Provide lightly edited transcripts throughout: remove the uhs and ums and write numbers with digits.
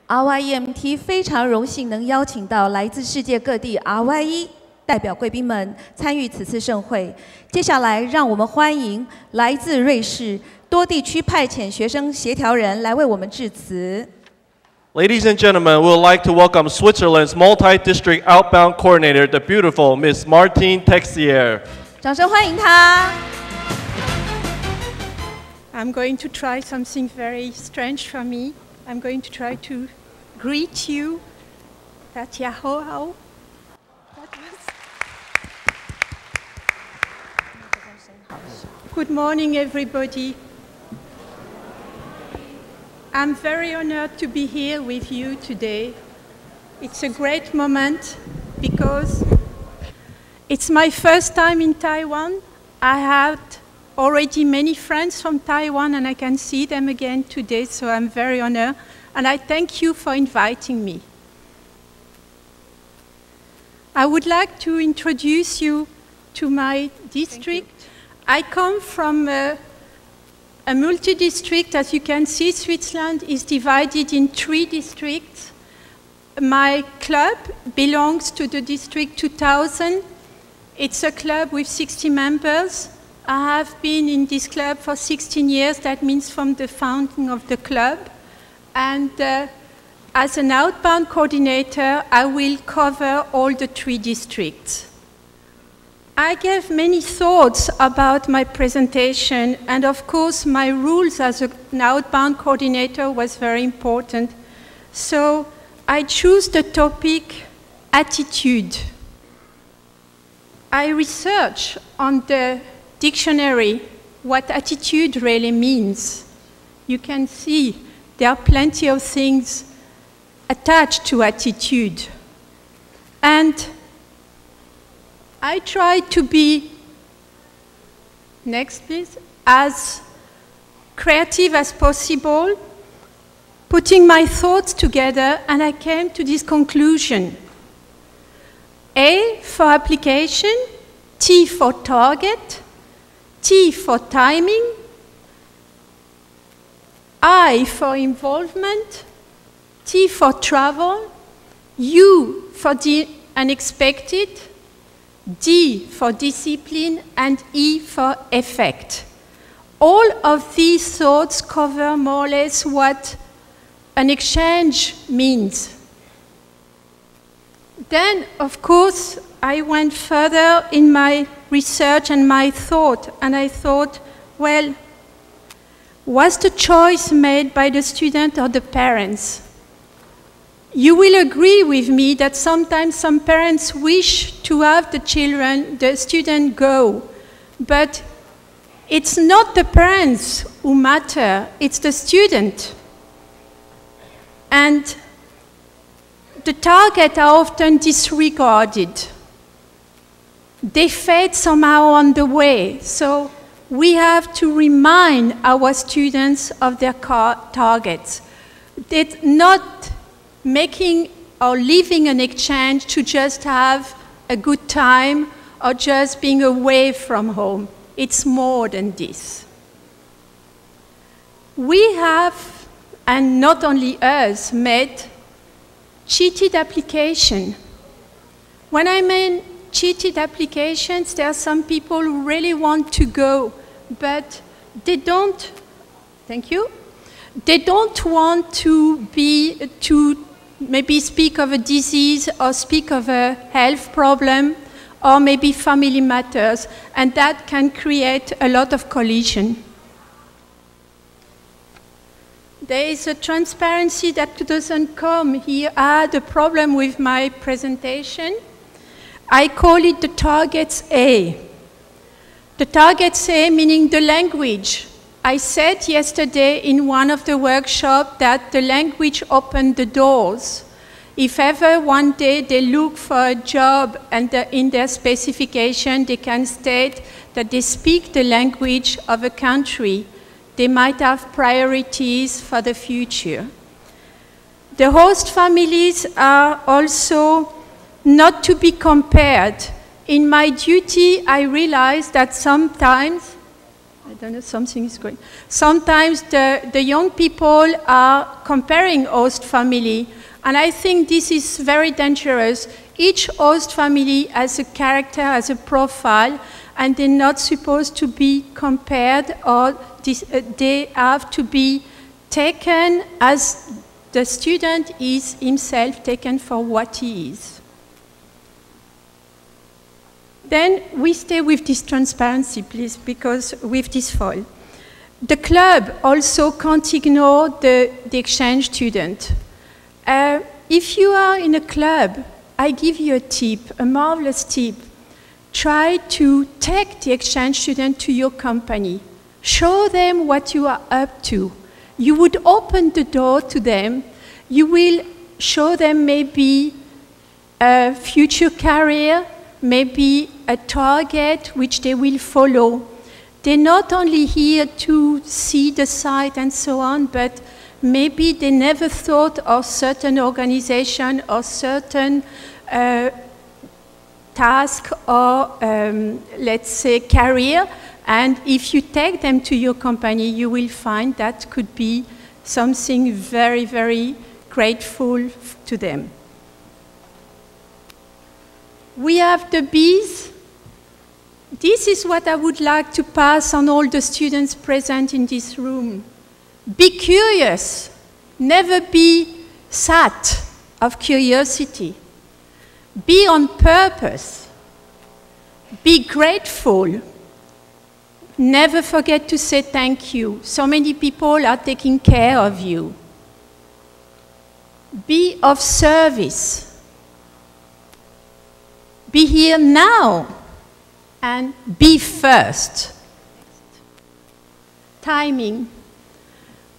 RYEMT 非常荣幸能邀请到来自世界各地 RYE 代表贵宾们参与此次盛会。接下来，让我们欢迎来自瑞士多地区派遣学生协调人来为我们致辞。Ladies and gentlemen, we would like to welcome Switzerland's Multidistrict Outbound Coordinator, the beautiful Ms. Martine Texier. 掌声欢迎她。I'm going to try something very strange for me. I'm going to try to greet you. Good morning, everybody. I'm very honored to be here with you today. It's a great moment because it's my first time in Taiwan. I had already many friends from Taiwan and I can see them again today, so I'm very honored. And I thank you for inviting me. I would like to introduce you to my district. I come from a multi-district. As you can see, Switzerland is divided in 3 districts. My club belongs to the district 2000. It's a club with 60 members. I have been in this club for 16 years. That means from the founding of the club. And as an outbound coordinator, I will cover all the 3 districts. I gave many thoughts about my presentation, and of course my rules as an outbound coordinator was very important. So I chose the topic attitude. I researched on the dictionary what attitude really means. You can see there are plenty of things attached to attitude. And I tried to be, next please, as creative as possible, putting my thoughts together, and I came to this conclusion. A for application, T for target, T for timing, I for involvement, T for travel, U for the unexpected, D for discipline, and E for effect. All of these thoughts cover more or less what an exchange means. Then, of course, I went further in my research and my thought, and I thought, well, was the choice made by the student or the parents? You will agree with me that sometimes some parents wish to have the student go, but it's not the parents who matter, it's the student. And the targets are often disregarded. They fade somehow on the way, so we have to remind our students of their targets. They're not making or leaving an exchange to just have a good time or just being away from home. It's more than this. We have, and not only us, made cheated application. When I mean cheated applications, there are some people who really want to go, but they don't, thank you, they don't want to maybe speak of a disease or speak of a health problem or maybe family matters, and that can create a lot of collision. There is a transparency that doesn't come here. I had a problem with my presentation. I call it the targets A. The targets A meaning the language. I said yesterday in one of the workshops that the language opened the doors. If ever one day they look for a job and in their specification they can state that they speak the language of a country, they might have priorities for the future. The host families are also not to be compared. In my duty, I realized that sometimes, I don't know, something is going. Sometimes the young people are comparing host family, and I think this is very dangerous. Each host family has a character, has a profile, and they're not supposed to be compared, or they have to be taken as the student is himself taken for what he is. Then we stay with this transparency, please, because with this foil. The club also can't ignore the exchange student. If you are in a club, I give you a tip, a marvelous tip. Try to take the exchange student to your company. Show them what you are up to. You would open the door to them. You will show them maybe a future career, maybe a target which they will follow. They're not only here to see the site and so on, but maybe they never thought of certain organization or certain task or, let's say, career. And if you take them to your company, you will find that could be something very, very grateful to them. We have the bees. This is what I would like to pass on all the students present in this room. Be curious. Never be sat of curiosity. Be on purpose. Be grateful. Never forget to say thank you. So many people are taking care of you. Be of service. Be here now, and be first. Timing.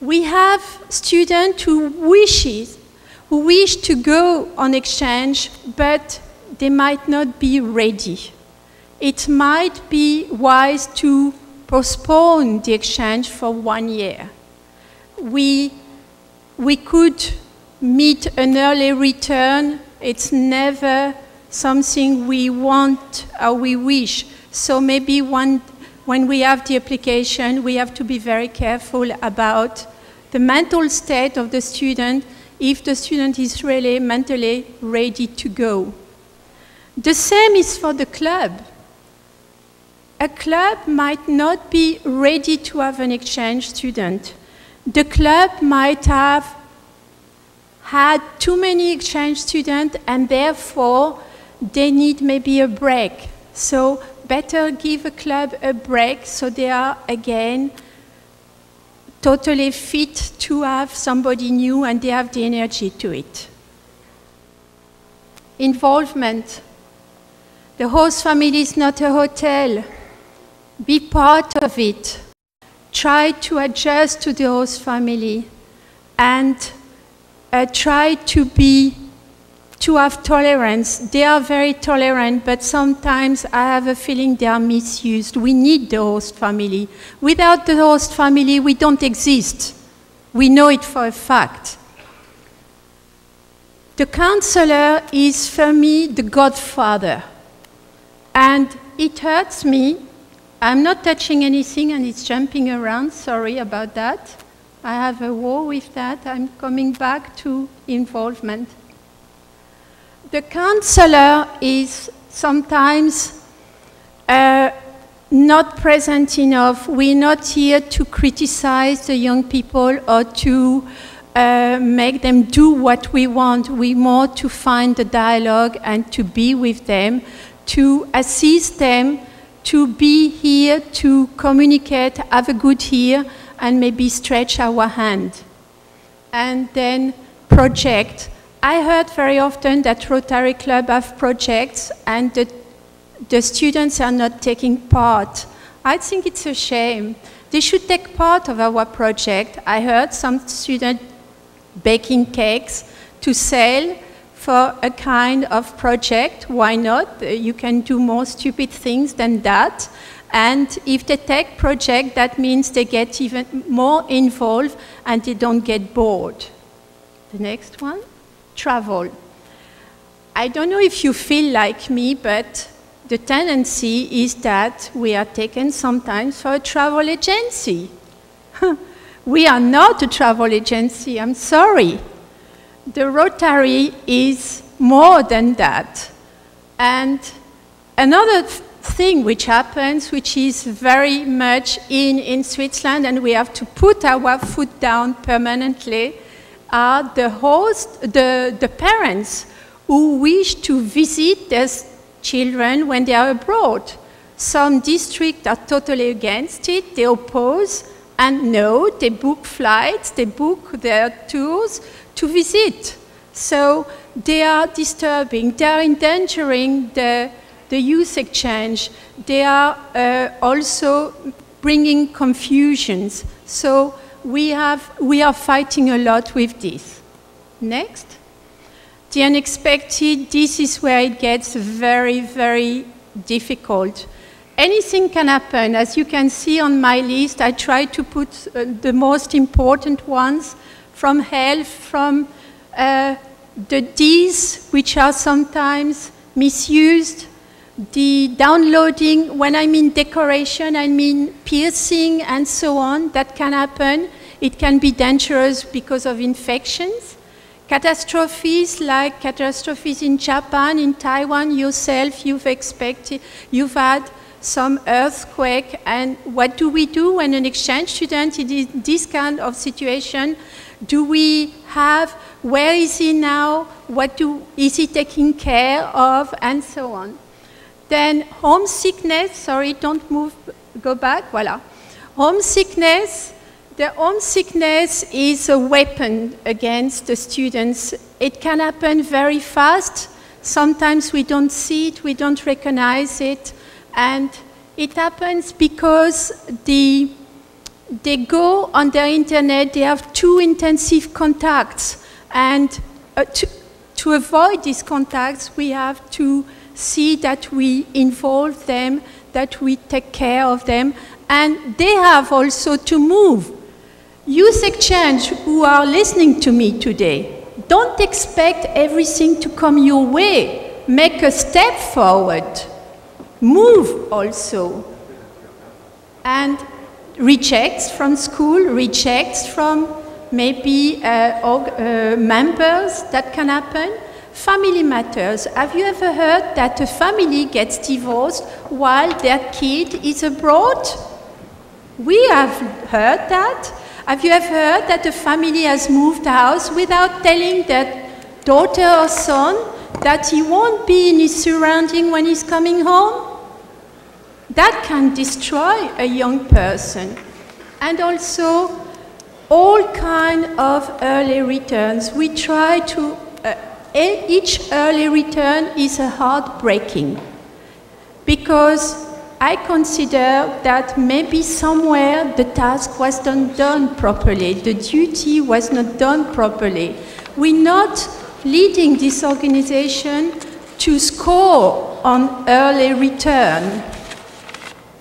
We have students who wish to go on exchange, but they might not be ready. It might be wise to postpone the exchange for 1 year. We could meet an early return. It's never something we want or we wish. So maybe when we have the application, we have to be very careful about the mental state of the student, if the student is really mentally ready to go. The same is for the club. A club might not be ready to have an exchange student. The club might have had too many exchange students, and therefore they need maybe a break. So better give a club a break so they are again totally fit to have somebody new and they have the energy to it. Involvement. The host family is not a hotel. Be part of it. Try to adjust to the host family and try to have tolerance. They are very tolerant, but sometimes I have a feeling they are misused. We need the host family. Without the host family, we don't exist. We know it for a fact. The counselor is, for me, the godfather. And it hurts me. I'm not touching anything and it's jumping around. Sorry about that. I have a war with that. I'm coming back to involvement. The counselor is sometimes not present enough. We're not here to criticize the young people or to make them do what we want. We're more to find the dialogue and to be with them, to assist them, to be here, to communicate, have a good ear, and maybe stretch our hand. And then project. I heard very often that Rotary Club have projects and the students are not taking part. I think it's a shame. They should take part of our project. I heard some students baking cakes to sell for a kind of project. Why not? You can do more stupid things than that. And if they take project, that means they get even more involved and they don't get bored. The next one. Travel. I don't know if you feel like me, but the tendency is that we are taken sometimes for a travel agency. We are not a travel agency, I'm sorry. The Rotary is more than that. And another thing which happens, which is very much in Switzerland, and we have to put our foot down permanently, are the parents who wish to visit their children when they are abroad. Some districts are totally against it, they oppose, and no, they book flights, they book their tours to visit. So they are disturbing, they are endangering the youth exchange. They are also bringing confusions. So we are fighting a lot with this. Next. The unexpected, this is where it gets very, very difficult. Anything can happen. As you can see on my list, I try to put the most important ones, from health, from the Ds, which are sometimes misused, the downloading. When I mean decoration, I mean piercing and so on. That can happen. It can be dangerous because of infections. Catastrophes, like catastrophes in Japan, in Taiwan, yourself, you've had some earthquake, and what do we do when an exchange student is in this kind of situation? Do we have, where is he now, is he taking care of, and so on. Then homesickness, sorry, don't move, go back, voila. Homesickness, the homesickness is a weapon against the students. It can happen very fast. Sometimes we don't see it, we don't recognize it, and it happens because they go on their internet, they have too intensive contacts, and to avoid these contacts, we have to see that we involve them, that we take care of them, and they have also to move. Youth exchange who are listening to me today, don't expect everything to come your way. Make a step forward. Move also. And rejects from school, rejects from maybe members, that can happen. Family matters. Have you ever heard that a family gets divorced while their kid is abroad? We have heard that. Have you ever heard that a family has moved house without telling their daughter or son that he won't be in his surrounding when he's coming home? That can destroy a young person. And also, all kinds of early returns. We try to, each early return is a heartbreaking, because I consider that maybe somewhere the task was not done properly, the duty was not done properly. We're not leading this organization to score on early return.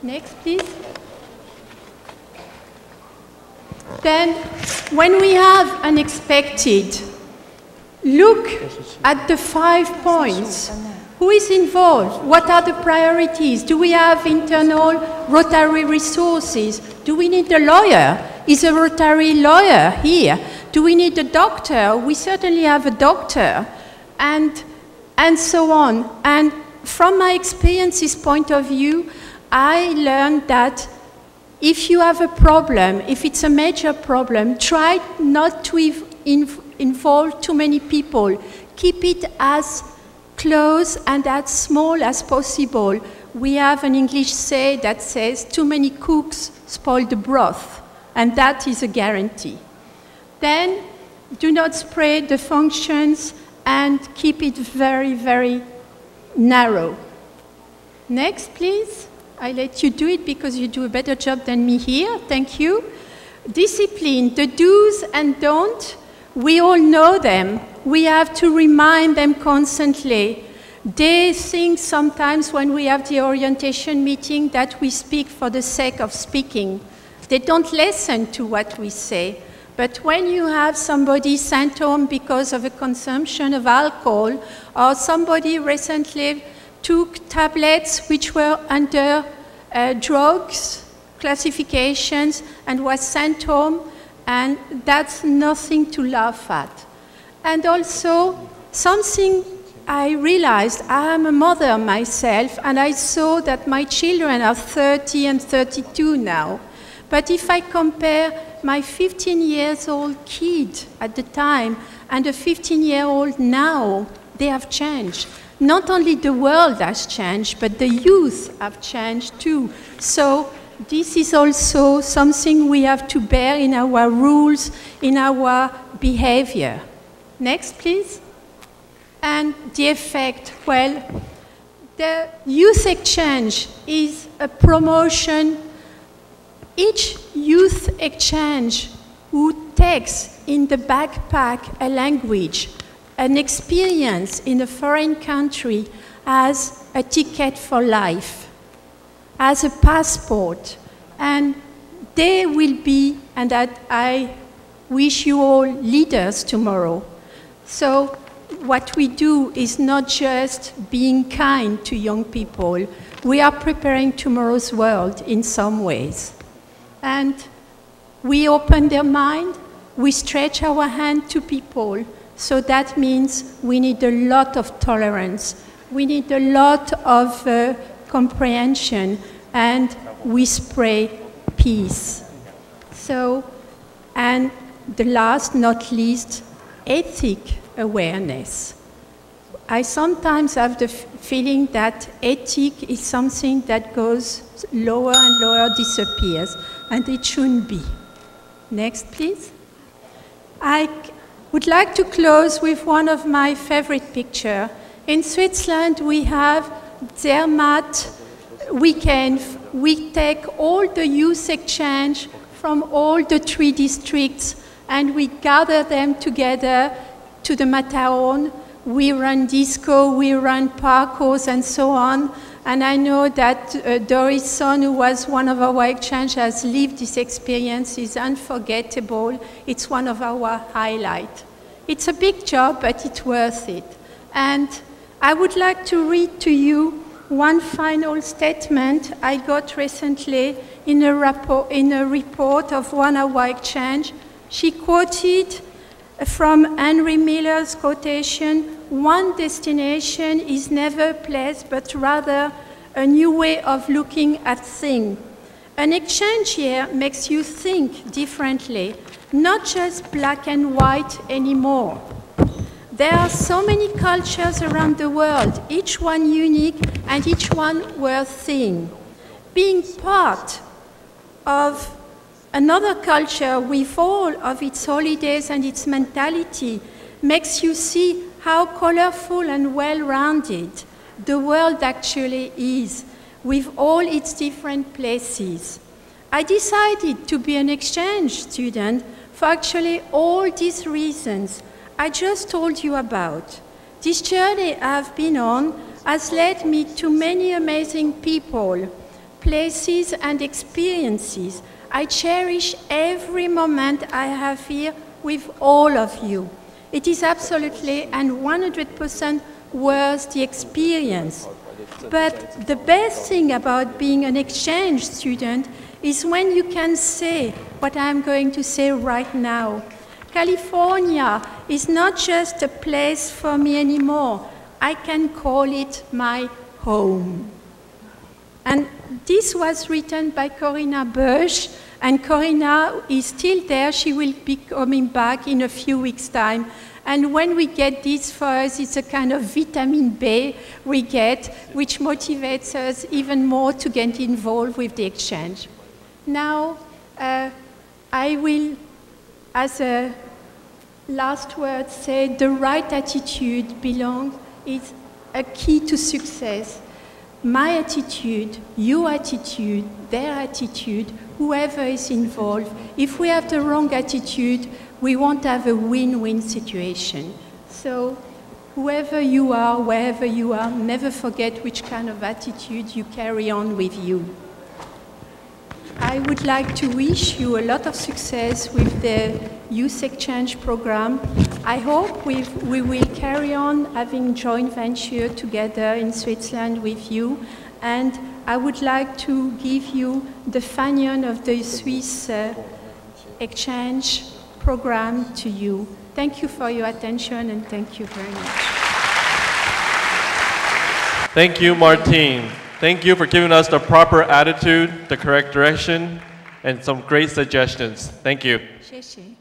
Next, please. Then, when we have unexpected, look at the 5 points. Who is involved? What are the priorities? Do we have internal Rotary resources? Do we need a lawyer? Is a Rotary lawyer here? Do we need a doctor? We certainly have a doctor. And so on. And from my experience's point of view, I learned that if you have a problem, if it's a major problem, try not to involve too many people. Keep it as close and as small as possible. We have an English say that says, too many cooks spoil the broth, and that is a guarantee. Then, do not spread the functions and keep it very, very narrow. Next, please. I let you do it because you do a better job than me here. Thank you. Discipline, the do's and don'ts. We all know them. We have to remind them constantly. They think sometimes when we have the orientation meeting that we speak for the sake of speaking. They don't listen to what we say. But when you have somebody sent home because of a consumption of alcohol, or somebody recently took tablets which were under drugs classifications and was sent home, and that's nothing to laugh at. And also, something I realized, I am a mother myself, and I saw that my children are 30 and 32 now. But if I compare my 15-year-old kid at the time and a 15-year-old now, they have changed. Not only the world has changed, but the youth have changed too. So this is also something we have to bear in our rules, in our behavior. Next, please. And the effect, well, the youth exchange is a promotion. Each youth exchange who takes in the backpack a language, an experience in a foreign country, has a ticket for life, as a passport, and they will be, and that I wish you all leaders tomorrow. So what we do is not just being kind to young people, we are preparing tomorrow's world in some ways. And we open their mind, we stretch our hand to people, so that means we need a lot of tolerance, we need a lot of comprehension, and we spray peace. So, and the last, not least, ethic awareness. I sometimes have the feeling that ethic is something that goes lower and lower, disappears, and it shouldn't be. Next, please. I would like to close with one of my favorite pictures. In Switzerland, we have RYEMT weekend. We take all the youth exchange from all the 3 districts, and we gather them together to the Matterhorn. We run disco, we run parkours, and so on. And I know that Doris Son, who was one of our exchange, has lived this experience. It's unforgettable. It's one of our highlights. It's a big job, but it's worth it. And I would like to read to you one final statement I got recently in a report of one of our exchange. She quoted from Henry Miller's quotation, "One destination is never a place, but rather a new way of looking at things. An exchange here makes you think differently, not just black and white anymore. There are so many cultures around the world, each one unique and each one worth seeing. Being part of another culture with all of its holidays and its mentality makes you see how colorful and well-rounded the world actually is, with all its different places. I decided to be an exchange student for actually all these reasons I just told you about. This journey I've been on has led me to many amazing people, places, and experiences. I cherish every moment I have here with all of you. It is absolutely and 100% worth the experience. But the best thing about being an exchange student is when you can say what I'm going to say right now. California is not just a place for me anymore. I can call it my home. And this was written by Corinna Bush, and Corinna is still there. She will be coming back in a few weeks' time. And when we get this for us, it's a kind of vitamin B we get, which motivates us even more to get involved with the exchange. Now, I will, as a last word, say the right attitude is a key to success. My attitude, your attitude, their attitude, whoever is involved, if we have the wrong attitude, we won't have a win-win situation. So whoever you are, wherever you are, never forget which kind of attitude you carry on with you. I would like to wish you a lot of success with the youth exchange program. I hope we will carry on having joint venture together in Switzerland with you, and I would like to give you the fanion of the Swiss exchange program to you. Thank you for your attention, and thank you very much. Thank you, Martine. Thank you for giving us the proper attitude, the correct direction, and some great suggestions. Thank you. 谢谢。